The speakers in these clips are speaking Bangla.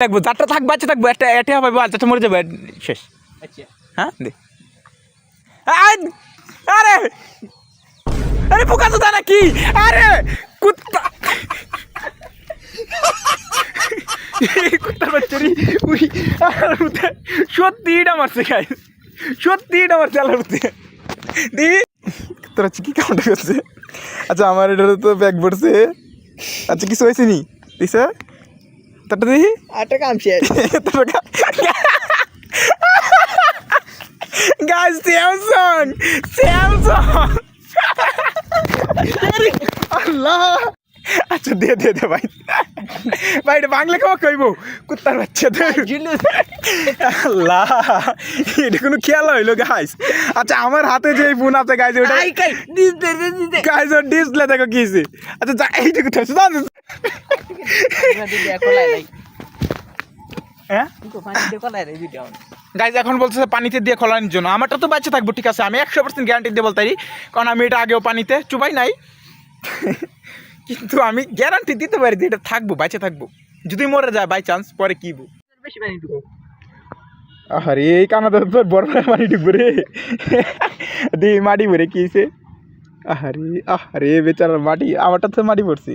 থাকবো চারটা থাকবো বাচ্চা থাকবো একটা এটা পাবো বাচ্চাটা মরে যাবে শেষ। আচ্ছা হ্যাঁ দে আরে আরে পোকা তো না কি আরে কুত্তা কুত্তার বাচ্চারি উই সত্যি এটা মারছে খাই সত্যি এটা মারছে আল্লাহর মধ্যে দি তোরা কি কামটা করছে। আচ্ছা আমার এটা তো ব্যাগ পড়ছে। আচ্ছা কিছু হয়েছে নি দিছে তারটা দেখি আটা কাম শেষ গাইস স্যামসাং আল্লাহ। আচ্ছা দে দে দে ভাই ভাই এটা বাংলা খাওয়া কইব কুত্তার বাচ্চাদের আল্লাহ এটা কোনো খেয়াল হইলো গাইস। আচ্ছা আমার হাতে যে ফোন আছে গাইস ওটা গাইস ওর ডিসপ্লে দেখো কিছে। আচ্ছা এইটা কোথায় আছে জানো হ্যাঁ গাইজ এখন বলছে পানিতে দিয়ে খোলানোর জন্য। আমারটা তো বাচ্চা থাকবো ঠিক আছে, আমি 100% গ্যারান্টি দিয়ে বলতে পারি, কারণ আমি এটা আগেও পানিতে চুবাই নাই। কিন্তু আমি গ্যারান্টি দিতে পারি যে এটা থাকবো বাচ্চা থাকবো, যদি মরে যায় বাই চান্স পরে কি বেশি পানি ঢুকবো। আরে এই কানাতে তো বড় পানি ঢুকবো রে দি মাটি ভরে কি হয়েছে। আরে আরে বেচারার মাটি, আমারটা তো মাটি পড়ছি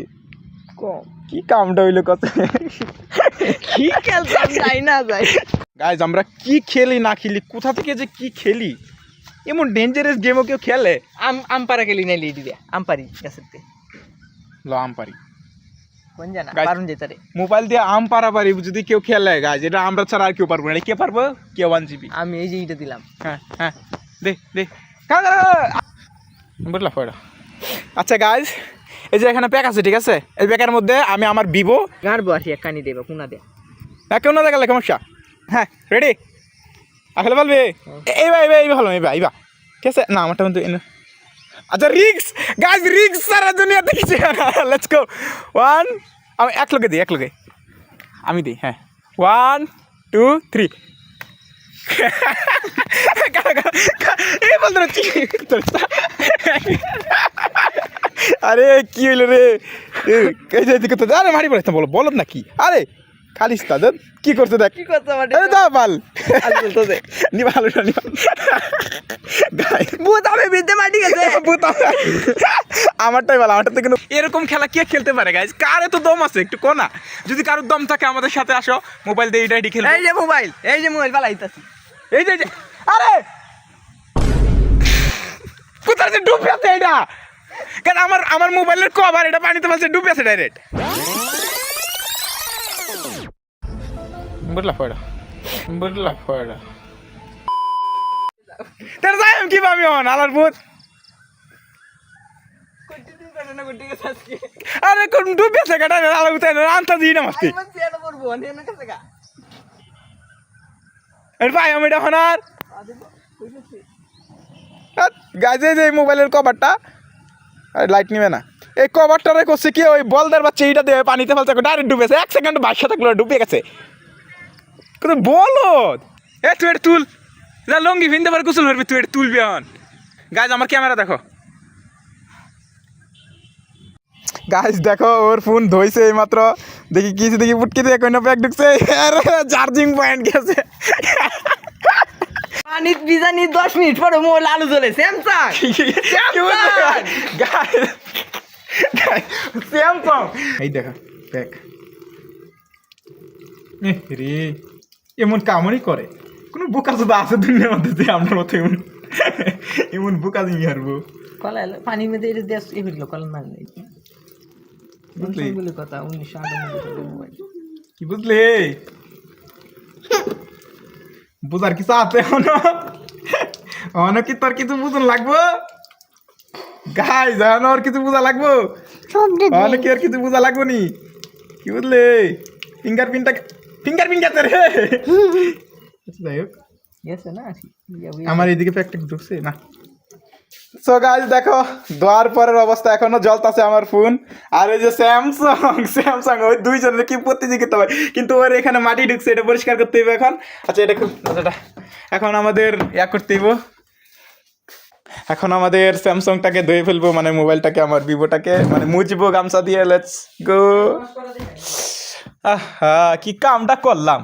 কি কামটা হইলো কত কি খেলতাম যাই না যাই। গাইজ আমরা কি খেলি না খেলি কোথা থেকে যে কি খেলি, এমন ডেঞ্জারাস গেমও কেউ খেলে। আমপারা খেলি নাই লিডি দে আমপারি গাছেতে লো আমপারি কোন জানা পারুন যেতারে মোবাইল দিয়ে আম পারাপারি যদি কেউ খেলে গাইজ, এটা আমরা ছাড়া আর কেউ পারবো না। কে পারবো? কেউ 1GB। আমি এই যে এইটা দিলাম। হ্যাঁ হ্যাঁ দে দে বুঝলা পড়া। আচ্ছা গাইজ এই যে এখানে প্যাক আছে ঠিক আছে, এই প্যাকের মধ্যে আমি আমার ভিভো গাড়বো আসি এক কানি দেবা কোনা দে কেউ না দেখালে সমস্যা। হ্যাঁ রেডি আসলে বলবি এই ভাই এই ভালো এই ভাই ঠিক আছে না আমারটা কিন্তু আচ্ছা রিক্স গাইজ রিক্স সারা দুনিয়া দেখছি। লেটস গো 1 আমি এক লোকে দিই আমি দিই হ্যাঁ 1 2 3 এই বলতে আরে কি হইলো রে কোথায় আরে মারি পড়ে বলো বলত না কি আরে খালিস তাদের কি করছে দেখ কি করতে পারে আরে দা বাল বলতো দে নিবাল গাই ভূত আমি বিদ্যে মাটি গেছে ভূত আমারটাই ভালো। আমারটা কিন্তু এরকম খেলা কে খেলতে পারে গাইজ? কার এত দম আছে একটু কোনা, যদি কারোর দম থাকে আমাদের সাথে আসো, মোবাইল দিয়ে এইটা খেলবো। এই যে মোবাইল পালাইতাছি এই যে আরে কোথায় যে ডুবে আছে এটা, কেন আমার মোবাইলের কভার এটা পানিতে ফেলছে ডুবে আছে ডাইরেক্ট। বুঝলা পড়া তার যাই আমি কি পাবি হন আলার ভূত। আরে কোন ডুবে আছে গাটা আলার ভূত আনতা দিই না মাস্তি ভাই আমি এটা হন আর গাইজে যে মোবাইলের কভারটা লাইট নিবে না, এই কভারটারে করছে কি ওই বলদার বাচ্চা এইটা দিয়ে পানিতে ফেলছে ডাইরেক্ট ডুবেছে, 1 সেকেন্ড বাসা থাকলো ডুবে গেছে। কিন্তু বলো এ তুই এটা তুল যা লঙ্গি ভিনতে পারে গোসল করবি, তুই এটা তুলবি এখন। গাইজ আমার ক্যামেরা দেখো গাইজ দেখো ওর ফোন ধইছে এই মাত্র, দেখি কিছু দেখি ফুটকে দিয়ে কোনো ব্যাগ ঢুকছে, চার্জিং পয়েন্ট গেছে। পানি বিজানি 10 মিনিট পরে মোবাইল আলু জ্বলে স্যামসাং স্যামসাং এই দেখা দেখ রে এমন কামড়ই করে কোনো বোকা যদি আছে দুনিয়ার মধ্যে যে আপনার মতো এমন বোকা দিয়ে হারবো। কলাল পানির মধ্যে এটা দেশ এই হইলো কলাল মার নাই বুঝলি কথা 1998 মোবাইল কি বুঝলি বুঝার কিছু আছে কি তোর কিছু বুঝুন লাগবো গাইজ ওর কিছু বুঝা লাগবো কি আর কিছু বুঝা লাগবো নি কি বুঝলি ফিঙ্গারপ্রিন্ট গেছে রে। যাই হোক গেছে না আমার এইদিকে প্যাকটা ঢুকছে না। সো গাইজ দেখো দোয়ার পরের অবস্থা এখনো জ্বলতাছে আমার ফোন, আর এই যে স্যামসাং ওই দুইজনের কি প্রতিযোগিতা হয়, কিন্তু ওর এখানে মাটি ঢুকছে, এটা পরিষ্কার করতে হবে এখন। আচ্ছা এটা এখন আমাদের করতে হইব, এখন আমাদের স্যামসাংটাকে ধুয়ে ফেলবো, মানে মোবাইলটাকে আমার ভিভোটাকে মানে মুছবো গামছা দিয়ে। লেটস গো আহা কি কামটা করলাম